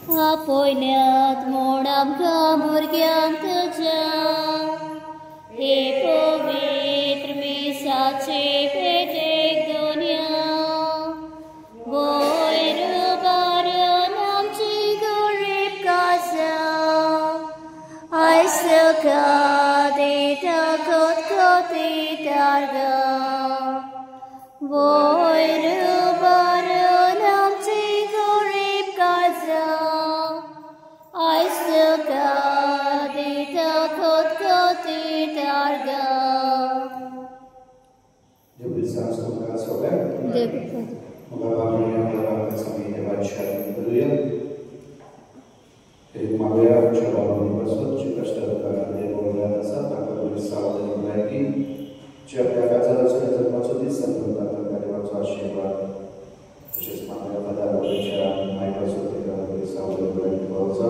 आपयल्यात म्हूण आमकां भुरग्यांक तुज्या हे पवित्र मिसाचे पेटेक दोनया वयर बारण आमची गरीब कासां आयसका देता कोती तारगा वयर बारण आमची गरीब कासां आयसका देता कोती तारगा Moga Wam miłego sami Ewangelia Hallelujah. Kiedy Maria trzeba było posłuchać, każda nie była na sam, tak aby stała do mleki. Czy jaka zaraz jest zobaczyć, sam to tak jak to się ma. To jest Maria pada życia, najbardziej tego stała do mleki bolca.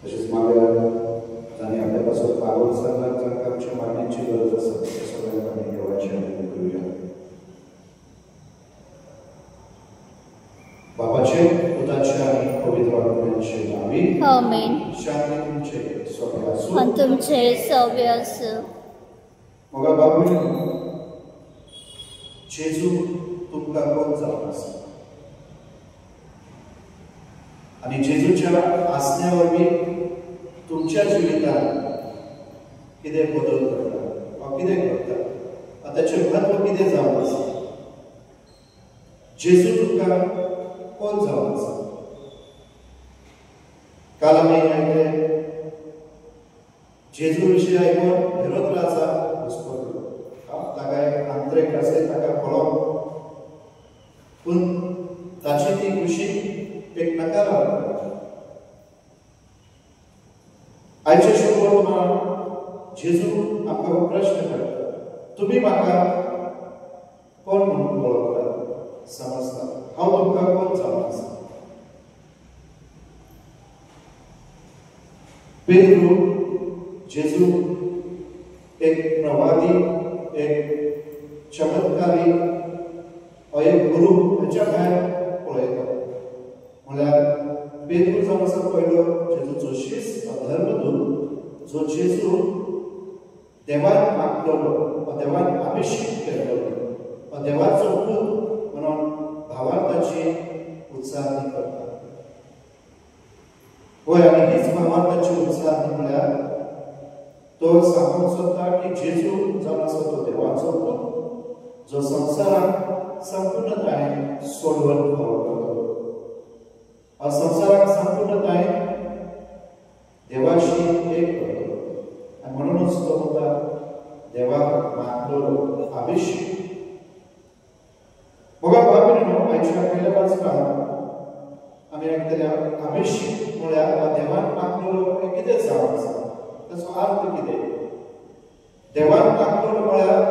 To jest Maria zania te pasok Paweł sam tak jak się ma nie ci do zasady sobie pani Ewangelia Hallelujah. Bapacie, udaciami powietrzonym się nami. Amen. Siadnym Cię sobie Antum Cię sobie su. Moga Babu, Jezu, Tumka Godza nas. Ani Jezucia asneowi तुमच्या जिवितांत कितें बदल करता वा कितें करता वा ताचें म्हत्व कितें जावन आसा जेजू तुका कोण जावन आसा काल आमी आयकलें जेजू विशीं आयकून हेरोद राजा हुस्को ताका एक आंतरीक आसलें ताका कळ्ळो पूण ताची ती खुशी एक नकारात्मक आयचे शुभवर्तमान जेजू आमकां प्रश्न करता तुमी म्हाका कोण म्हणून वळखता समजता हांव तुमकां कोण जावन आसा पेद्रू जेजू एक प्रवादी एक चमत्कारी एक गुरू हाच्या भायर पळयता म्हळ्यार पेद्रू जावन आसा पयलो जेजूचो शिस्त धर्मदूत जो जेजू देवान मागलोलो वा देवान अभिषेक केल्लो वा देवाचो पूत म्हणून भावार्थाची उच्चारणी करता होय आनी हीच भावार्थाची उच्चारणी म्हळ्यार तो सांगूंक सोदता की जेजू जावन आसा तो देवाचो पूत जो संवसाराक संपूर्णतायेन सोडवण करता संवसाराक संपूर्णतायेन देवाशी एक करतो आणि म्हणूनच तो म्हणता देवाक मागलोलो अभिषेक मोगा भाविनो आयच्या पहिल्या वाचनात आमी आयकतले अभिषेक म्हळ्यार देवान मागलोलो हें कितें जावन आसा ताचो अर्थ कितें देवान मागलोलो म्हळ्यार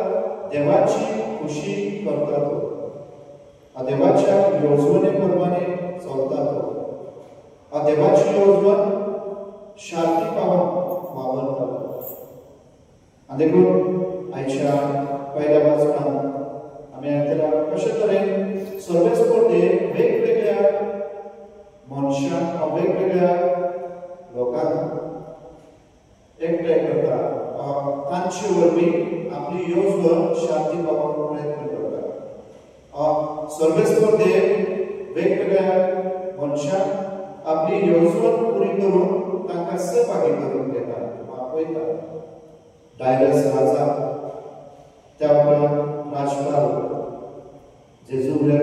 देवाची खुशी करता तो देवाच्या योजने प्रमाणे चलता तो देवाची योजन शांती पावन वावरता आनी देखून आयच्या पहिल्या वाचनात आमी आयकला कशे तरेन सर्वेस्पर्धे वेगवेगळ्या मनशांक वा वेगवेगळ्या लोकांक एकठांय करता तांचे वरवीं आपली योजन शांती पावोवपाक प्रयत्न करता सर्वेस्पर्धे वेगवेगळ्या मनशांक आपली योजन पुरी करून तांकां सहभागी करून घेता आपयता डायरस राजा त्या उपरांत राजपाल जेजुब्लेर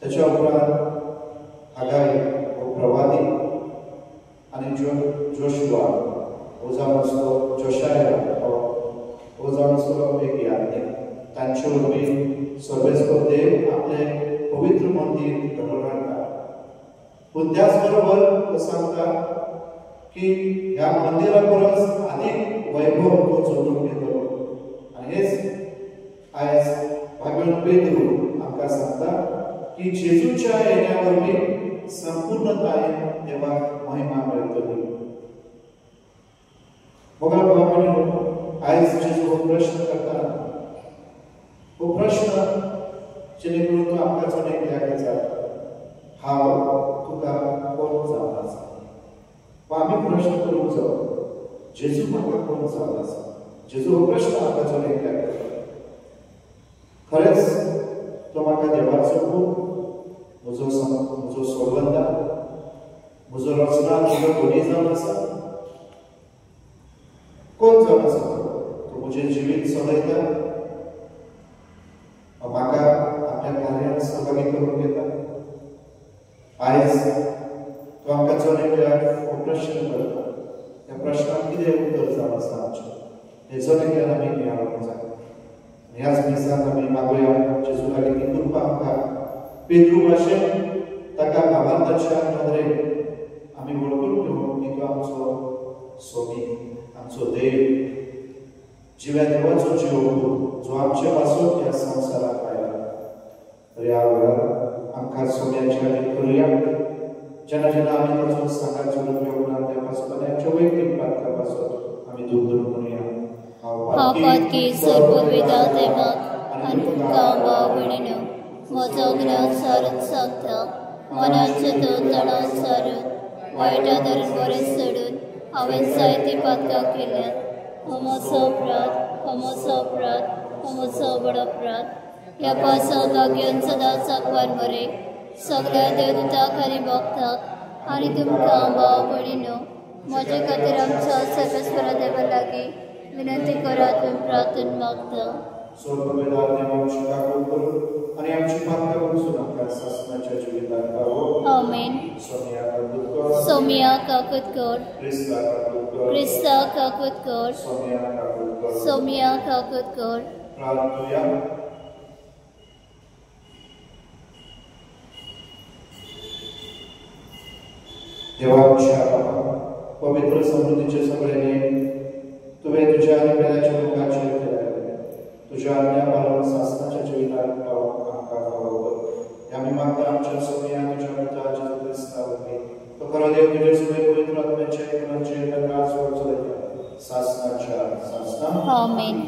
त्याच्या उपरांत हागाय हो प्रवादी आनी जोशुआ हो जावन आसलो जोशाया हो जावन आसलो एक याज्ञ तांचे वरवीं सर्वेस्पर्धे आपले पवित्र मंदिर घडोवन हाडटा पूण त्याच बरोबर सांगता की ह्या मंदिरा परस आनीक वैभव तो जोडून घेतलो आनी हेच आयज भाग्यवान पेद्रू आमकां सांगता की जेजूच्या येण्या वरवीं संपूर्णतायेन देवाक महिमा मेळटली मोगा भाविनो आयज जेजू हो प्रश्न करता हो प्रश्न जेणे करून तो आमकां एकल्याक विचारता हांव तुका कोण जावन आसा वा आमी प्रश्न करूंक जाय जेजू म्हाका कोण जावन आसा जेजू हो प्रश्न आमकां चड एकट्याक करता खरेंच तो म्हाका देवाचो खूब म्हजो सोबंदा म्हजो रचना म्हजो घोडी जावन आसा कोण जावन आसा तो म्हजें जिवीत चलयता म्हाका आपल्या कार्यांत सहभागी करून घेता आयज तो आमकां चड एकट्याक हो प्रश्न करता त्या प्रश्नाक कितें उत्तर जावन आसा आमचें हें चड एकट्यान आमी मेळोवंक जाय ह्याच दिसाक आमी मागुया जेजू लागीं ती कृपा आमकां पेद्रू भाशेन ताका भावार्थाच्या नदरेन आमी वळखून घेवून की तो आमचो सोबी आमचो देव जिव्या देवाचो जीव जो आमचे वासून ह्या संवसाराक आयला तर ह्या वेळार आमकां सोब्याची आमी करुया जेन्ना जेन्ना आमी ताचो सांगात जोडून घेवना त्या पासून आमच्या वैयक्तीक पातका पासून आमी दूर दूर करुया हांव पातकी सर्वविदा देवाक आनी तुमकां भावभयणीनो म्हजो ग्रह सारून सांगता मनाचे दोन जाणां सारून वायटा धरून बरें सोडून हांवें जायतीं पातकां केल्यात हो म्हजो अपराध हो म्हजो अपराध हो म्हजो बडो अपराध ह्या पासाका घेवन सदांच सांगवान बरें सगळ्या देवदूतांक आनी भक्तांक आनी तुमकां भाव भयणीनो म्हजे खातीर आमच्या सर्वेस्परा देवा लागीं विनंती करात म्हूण प्रार्थना मागता स्वर्गवेदार देव आमची काकूळ करून आनी आमची पातकां वचून आमकां सासणाच्या जिवितांत पावो आमेन सोमिया काकूत कर क्रिस्ता काकूत कर सोमिया काकूत कर प्रार्थना देवाच्या पवित्र समृद्धीचे सगळे नेम तुवें तुज्या आनी वेळाच्या लोकांचेर केले तुज्या आज्ञा पाळून सासणाच्या जिवितांत पावोवंक आमकां फावो कर आमी मागता आमच्या सोम्या तुज्या पुता जेजू क्रिस्ता वरवीं तो खरो देव तुजे सगळे पवित्र आत्म्याचे गुणांचे ताका आस्वाद चलयता सासणाच्या सासना आमेन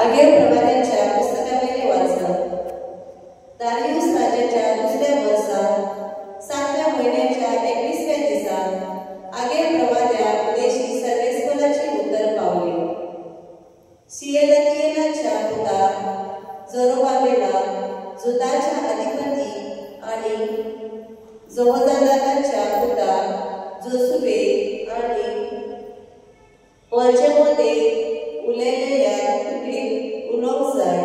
आगे प्रवाद्यांच्या पुस्तकावेले वाचन दारियुस राजाच्या दुसऱ्या वर्सात 7व्या महिन्याच्या 21व्या दिसाक आगे प्रवाद्या उदेशी सर्वेस्पराची उत्तर पावली सियेलतियेलाच्या पुता जरोबाबेला जुदाच्या अधिपती आणि जोहोजादाकाच्या पुता जोसुबे आणि वरचेमध्ये उलयलेल्या तुकडीक उलोवंक जाय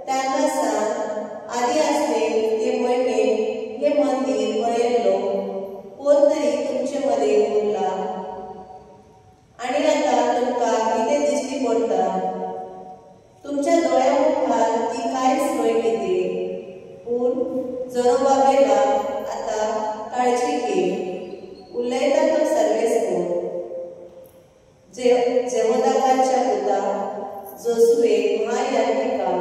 तांकां सांग आदी आसले ते म्हयने हे मंदीर पळयल्लो कोण तरी तुमचे मदें उरला आनी आतां तुमकां कितें दिश्टी पडटा तुमच्या दोळ्या मुखार ती कांयच पळयली पूण जरोबाबेला आतां काळजी घे उलयता तो सर्वेस्पो जेवोदाकाच्या पुता जोसुवे महायाजका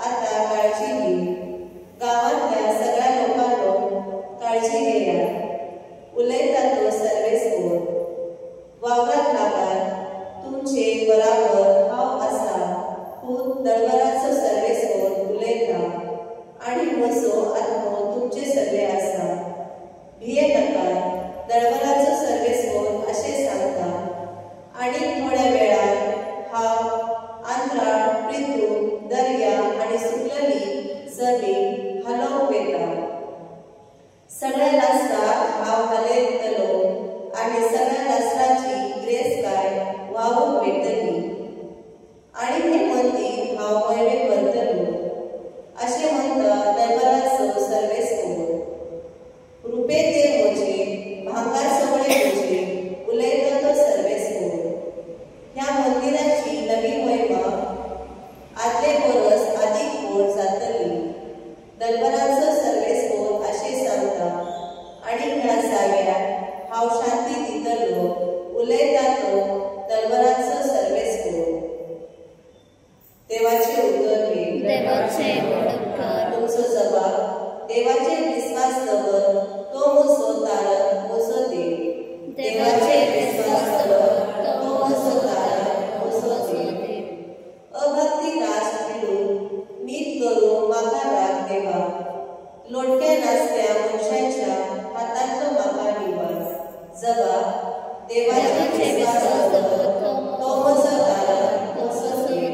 आता काळजी घे गावातल्या सगळ्या लोकांनो काळजी घेया उलयता तो सर्वेस्पो वागात नाकार तुमचे बराबर हांव आसा पूण दळबराचो सर्वेस्पो उलयता आनी म्हजो आत्मो तुमचे सगळे आसा भिये नाका दळबराचो सर्वेस्पो अशें सांगता आनी थोड्या वेळार हांव आंध्राळ पृथ्वी दर्या आनी सुकलेली जमीन हलोवंक वेता सगळ्या राष्ट्राक हांव हालयतलो आनी सगळ्या राष्ट्राची गिरेस्तकाय व्हांवूंक वेतली आनी हे मंदीर हांव मळबें करतलो अशें म्हणटा दरबाराचो सर्वेस्पो रुपे ते म्हजे भांगार सगळे म्हजे उलयता तो सर्वेस्पो ह्या मंदिराची नवी महिमा आदले परस अधिक व्हड जातली दरबाराचो सर्वेस्पो अशें सांगता आनी ह्या जाग्यार हांव शांती दितलो उलयता तो दरबाराचो सर्वेस्पो देवाचे उतर घे देवाचे उपकार लोटक्या नाचत्या मनशांच्या हातांतलो म्हाका निवड जगा देवाचे विश्वास तो म्हजो दार म्हजो देव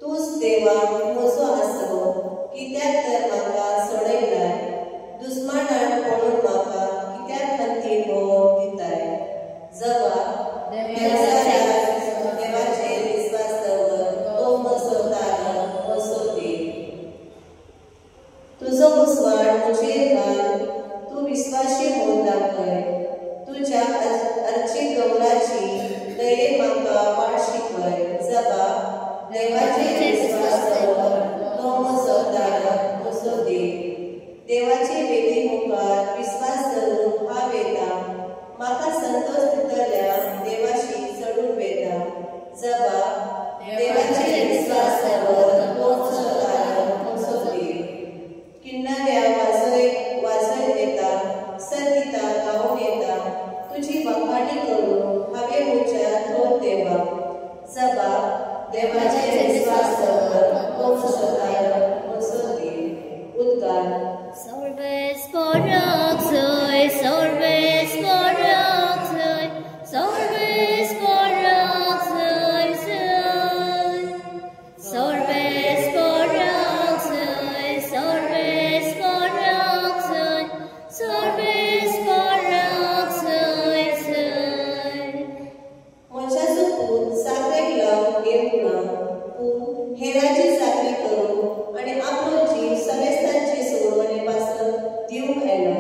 तूच देवा म्हजो आसरो कित्याक तर म्हाका सोडयलाय दुस्मानान पळोवन म्हाका कित्याक खातीर भोव दिताय जगा देवाचे विश्वास दवर तो म्हजो दार म्हजो देव तुझो मुसवाड म्हजेर घाल तू विश्वासी होऊन दाखय तुझ्या अर्चित गौराची दये म्हाका वाट शिकवय जगा देवाचे विश्वास दवर तो म्हजो दार म्हजो देव देवाचे वेदी मुखार विश्वास धरून हांव येता म्हाका संतोष दितल्या देवाशी चढून वेता जगा देवाचे विश्वास दवर तो म्हजो दार म्हजो देव किन्नऱ्या वाजत येता संगीता गावून येता तुझी वखाणी करून हांवें म्हज्या थोर देवा जगा देवाचे विश्वास दवर तो म्हजो दार म्हजो देव उद्गार Salves Paraxoi, Salves Paraxoi, Salves Paraxoi, Salves Paraxoi, Salves Paraxoi, Salves Paraxoi. मनशाचो पूत साखरेक लावन येवंक ना पूण हेराची साखरी करून आनी आपलो जीव समेस्तांची सोडवणे पासून दिवंक आयला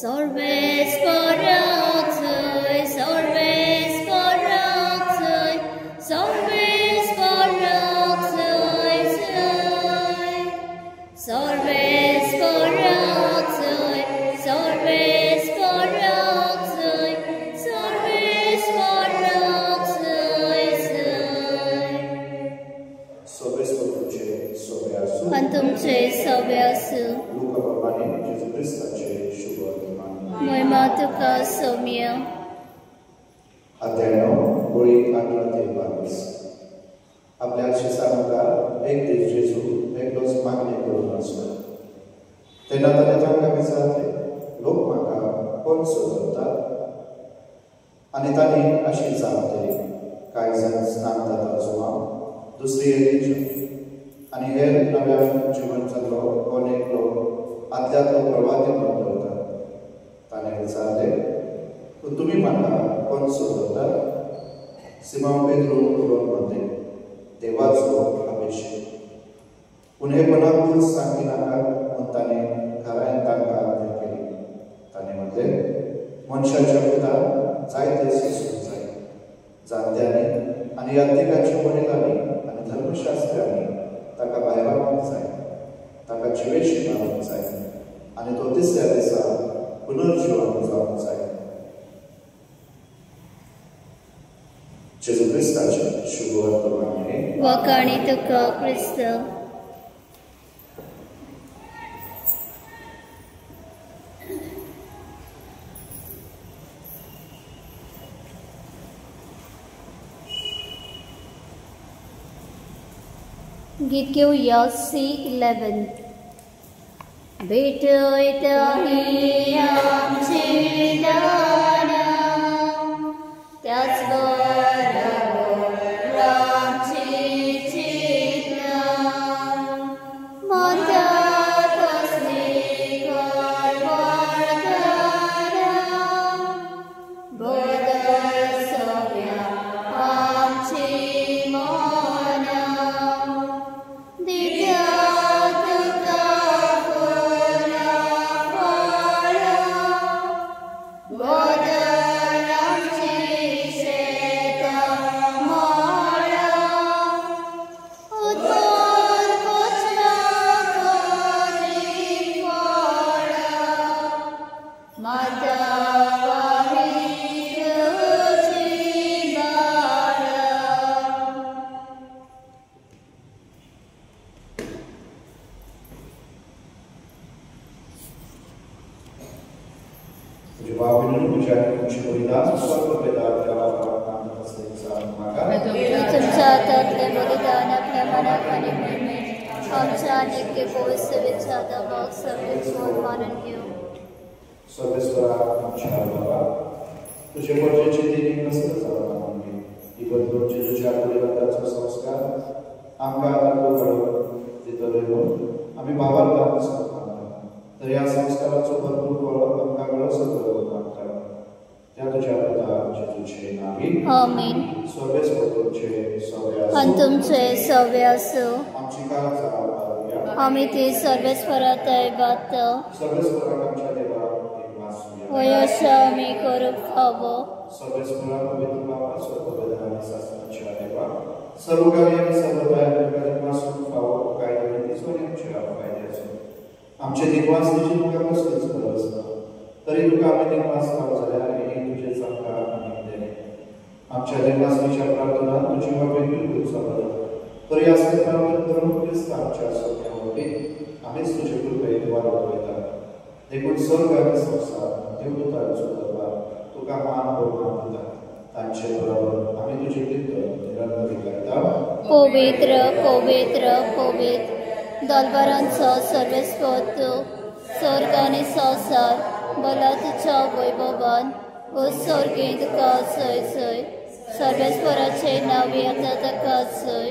Salves Paraxoi, Salves Paraxoi, Salves Paraxoi, Salves Paraxoi, Salves Paraxoi, Salves Paraxoi. Antumce sobeasu, Moima tuka somia. Aterno, boi anulate paris. आपल्या शिष्यामुखार एक दीस जेजू एकलोच मागणी करून आसलो तेन्ना ताणें तांकां विचारलें लोक म्हाका कोण सोदतात आनी तांणी अशी जाप दिली कांय जाण स्नानदाताचो हांव दुसरी एलिजा आनी हेर नव्या जिवन जाल्लो कोण एकलो आदल्यातलो प्रवादी म्हणून धरतात ताणें विचारलें तुमी म्हाका कोण सोदतात सिमोन पेद्रू उलोवन म्हणलें देवाचो अभिषेक पूण हे कोणाकूच सांगी नाका म्हूण ताणें घरांत तांकां आज्ञा केली ताणें म्हणलें मनशाच्या पुताक जायते शिसूंक जाय जाणट्यांनी आनी यात्रिकांच्या वडिलांनी आनी धर्मशास्त्रांनी ताका भायर रावंक जाय ताका जिवेशी लावंक जाय आनी तो तिसऱ्या दिसा पुनर्जिवन जावंक जाय जेजू क्रिस्ताचे शुभ वर्तमान वखाणी तुका क्रिस्त. गीत घेऊया C11. भेटयता ही आमची दाना त्याच आमच्या नित्य पोहोचविच्या दबाव सर्वेश्वर मानून घेऊ. सर्वेश्वरा आमच्या बाबा तुझे गरजेचे ते कसं जावं ही बदलून तुझ्या परिवर्तनाचा संस्कार आमकां आता घडोवन दितलो आम्ही भावार्थान सांगता तर या संस्काराचो भरपूर फळ आमकां गळसर करून मागता त्या तुझ्या पुता जेजूचे नावी आमीन. सर्वेश्वर तुमचे सव्य आणि तुमचे सव्य असो. आमची काळ जावं आम्ही ते सर्वेश्वरात दैवात सर्वेश्वराक आमच्या देवा एक वासूया वयश आम्ही करूंक फावो. सर्वेश्वरा पवित्र बाबा सर्ववेद आणि शास्त्राच्या देवा सर्व कार्य आणि सर्व तयारी वासून फावो कायदे आणि सोन्याच्या फायद्याचो आमचे निवासनीची तुका कसलीच गरज ना तरी तुका आम्ही निवास पाव जाल्यार हे तुझे सांगता आनी दे आमच्या निवासनीच्या प्रार्थना तुझी वापे बिलकुल समज तरी असले प्रार्थना करून क्रिस्त आमच्या सोन्यावरती आम्हीच तुझे कृपेत वाढत वयता देखून स्वर्ग आणि संसार देवदूतांचो दरबार तुका मान भोवमान दिता तांचे बरोबर आम्ही तुझे कीर्तन निरंतर करता. पवित्र पवित्र पवित्र दरबारांचो सर्वेस्वर तूं स्वर्ग आनी संसार बला तुज्या वैभवान उत्सर्गीत का सय सय सर्वेस्वराचे नावे आतां ताका सय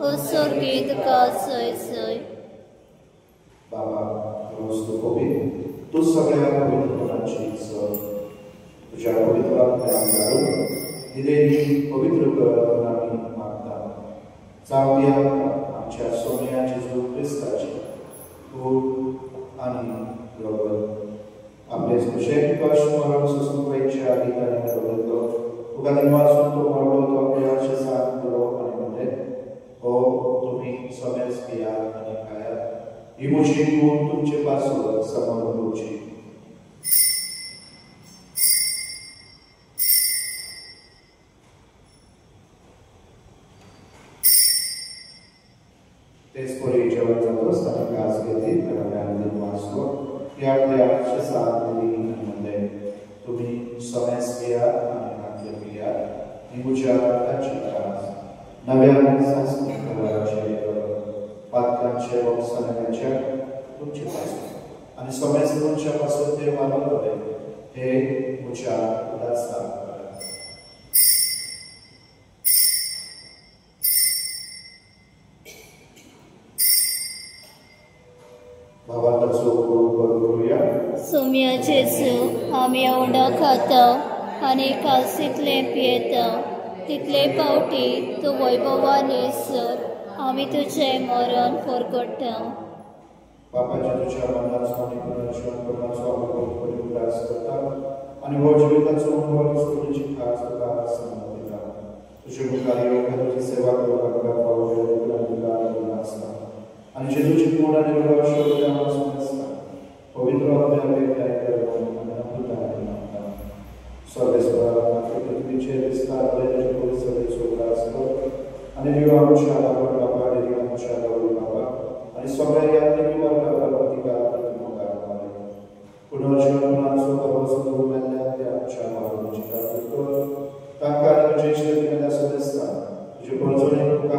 उत्सर्गीत का सय सय. बाबा रोज तू पवित्र तू सगळ्या पवित्रपणाची सर तुझ्या पवित्र आत्म्यान घालून दिलेली पवित्र कर आम्ही मागता. जावया आमच्या सोन्या जेजू क्रिस्ताची तूप आणि रगत आपले सुशेष कष्ट मरण सोसून पयच्या अधिकाऱ्याने बदलतो तुका निवासून तो मरलो तो आपल्या आशेसान केलो आणि म्हणले हो तुम्ही सोन्यास पिया आणि खाया ही मुशी गुण तुमचे पासून समोर होची. तेच परी जेवण जात असताना कास घेतली घराण्याने वाचलो त्या आपल्या आशेसान दिली आणि म्हणले तुम्ही सोन्यास पिया आणि नाट्य पिया ही मुझ्या रक्ताची कास नव्या संस्कृत पात्रांचे वंशनाच्या तुमचे पासून आणि सोन्यास तुमच्या पासून ते वाढवले हे मुझ्या उदासा सोम्या जेजू आम्ही औंडा खाता आणि कालसितले पियेता तितले पावटी तूं वैभवान येसर आम्ही तुझे मरण परगट्टा. बापाच्या तुझ्या मनाचो आणि पुनर्जीवन करण्याचो आम्ही प्रयास करता आणि हो जिविताचो अनुभव सोडूची खास तुका समज दिता तुझे मुखार येवंक तुझी सेवा करपाक तुका आसता आणि जेजूची पूर्ण निर्भर शोध आमकां आसता पवित्र आत्म्याक एकठांय करून आमी अमृतान मागता. सर्वेश्वरा पृथ्वीचे विस्तार ताचे परिसरेचो त्रास कर आणि देव आमच्या आवड बाबा देव आमच्या आवड बाबा आणि सगळ्या यात्रेक वर्गाला प्रतिकार प्रतिकार पुनर्जीवनाचो भरोसा करून ते आमच्या आवडीची करतो तांकां आनी तुजे इश्ट सदस्या तुजे परजोणे तुका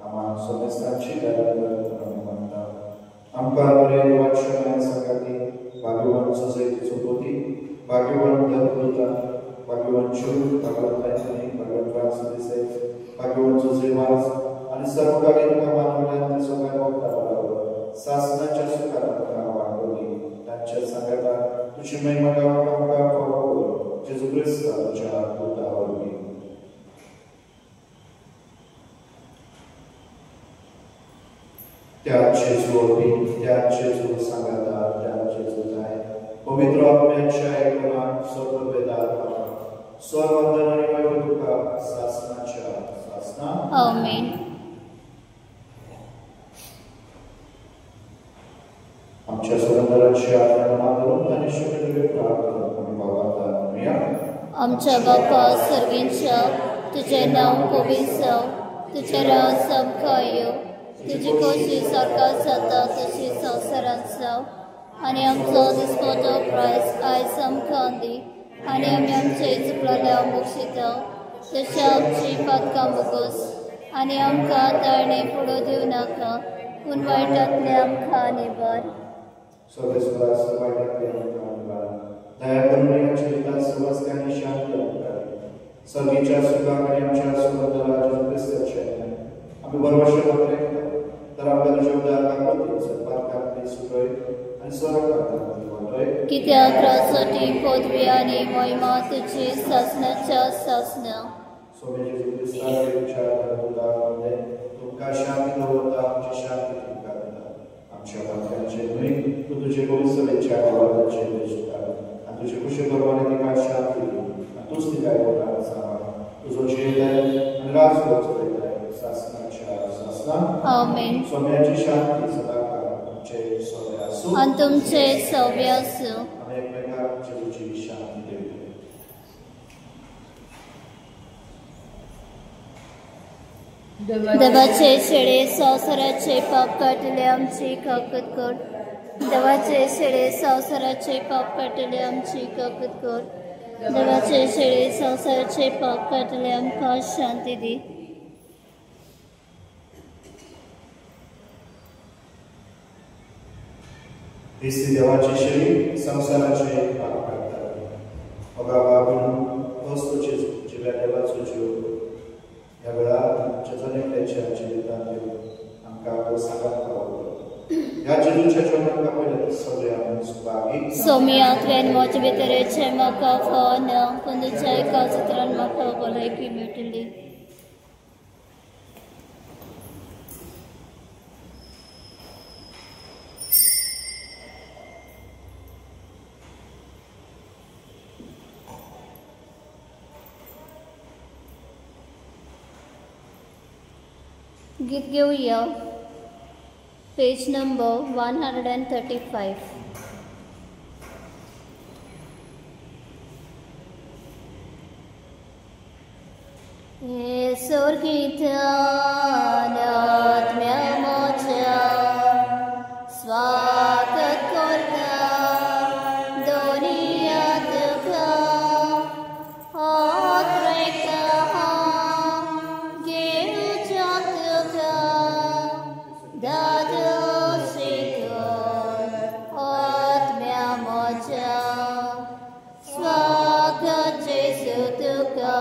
आम्हा सदस्यांची दया मानता आमकां बरे वाचनाय संगाती भाग्यवान सोसायटीचो पोती भाग्यवान देवदूता भाग्यवान शूर भगवंतांनी भगवंत सदस्य भाग्यवान जोसेवास आणि सर्व काही तुका मानवल्यान ते सगळ्या भक्तांबरोबर शासनाच्या सुखात वाढवली त्यांच्या संगता तुझी महिमा गावक आमकां फावो जेजू ख्रिस्त तुझ्या पुतावरवी. त्या जेजूवरवी त्या जेजू संगता त्या जेजू जाय पवित्र आत्म्याच्या एकूणान सर्व वेदांत सर्ववंदन आणि वैभव तुका शासनाच्या शासना. आमीन. आमच्या स्वतंत्राची आराधना करून आणि शुभेच्छा प्रार्थना आम्ही बाबांना म्हणूया. आमच्या बापा सर्गींच्या तुझे नाव पवित्र जावं तुझे राज आमकां येवं तुजी कशी सरकार जाता तशी संवसारांत जावं आनी आमचो दिसपतो प्रायस आयज आमकां दी आनी आमी आमचे चुकलेल्या मोक्षिता तशें आमची पातकां मुगोस आनी आमकां तळणे पडूं दिवं नाका पूण वायटांतले आमकां निबार. सर्वेश्वरा सर्वांतले आमकां निबार. दया करून ह्या जिवितांत समस्यांनी शांती आमकां सर्गीच्या सुखाक आनी आमच्या सुमंत राजान क्रिस्ताचे आमी बरोवशे दवरले तर आमकां तुज्या उदाराक सत्पारकांतली सुखय आनी स्वर्गांतली वाटय. कित्याक राजसाठी पदवी आनी महिमा तुजी सासणाच्या सासना. सोमे जेजू क्रिस्ताचे विचार उदारामध्ये तुमकां शांती दवरता आमची शांती तुमकां दिता. आमच्या वाक्यांचे न्हय तूं तुजे पवित्रतेच्या आवाजाचे दिसता आनी तुजे कुशे परवाने तिका शांती दी. तूंच तिका आयकता सांबाळ. तुजो जीव आनी राज चलयताय सासणाच्या सासना. आमेन. सोम्याची शांती सदाकाळ आमचे सोबे आसूं आनी तुमचे सौम्य आसूं. आमी एकमेकांक जेजूची शांती दिवया. देवाचे शेळे संवसाराचे पाप काटले आमची काकत कर. देवाचे शेळे संवसाराचे पाप काटले आमची काकत कर. देवाचे शेळे संवसाराचे पाप काटले आमकां शांती दी. दिसती देवाची शेळी संवसाराचे पाप काडटा. ओगा बाबून तोच तुजे जिव्या देवाचो जीव ह्या वेळार आमच्या जनेकल्याच्या जिवितांत आमकां सांगात पावलो. ह्या जेजूच्या जेवणाक पयले सगळे आमी सुभागी. सोमयातल्यान म्हजे भितरेचे म्हाका फावना पूण तुज्या एका चित्रान म्हाका भलायकी मेळटली. गीत घेवया. Page number 135. हे स्वर्गीतान आत्म्या म्हज्या स्वागत करता दोनियांत तुका हात हांव घेवच्या तुका दादो शिकर आत्म्या म्हज्या स्वागत जेजू तुका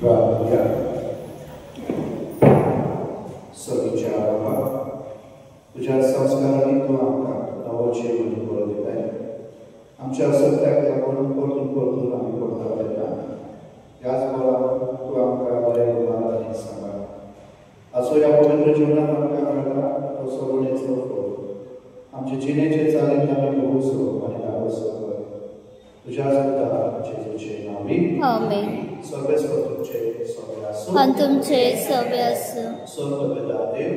प्रार्थना. सर्गीच्या बाबा तुझ्या संस्कारांनी तू आमकां नवो जीवन करून दिताय. आमच्या सत्याक लागून परतून परतून आमी पडता येता. ह्याच बरोबर तू आमकां बरें उरला आनी सांबाळ. असो ह्या पवित्र जीवनात आमकां मेळटा तो सगळेचो फळ आमचे जिणेचे चालीन आमी भोगसो आनी धाडसो कर. तुज्याच पुता जेजूचे नांवी. आमेन. सर्वेस्वर तुमचे सगळे आसूं आनी तुमचे सगळे आसूं. सर्व वेदा देव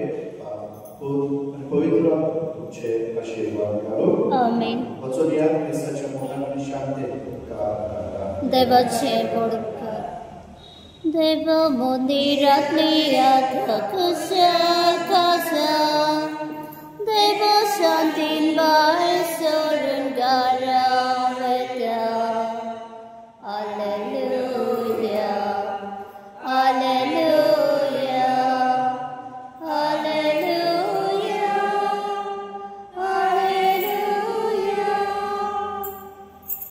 पूत आणि पवित्र तुमचे आशीर्वाद घालो. आमेन. वचून या ख्रिस्ताच्या मोगान आणि शांती तुमकां देवाचे बोडकर देव मंदिरातली कुशल कासा देव शांतीन बाहेर सोडून गारा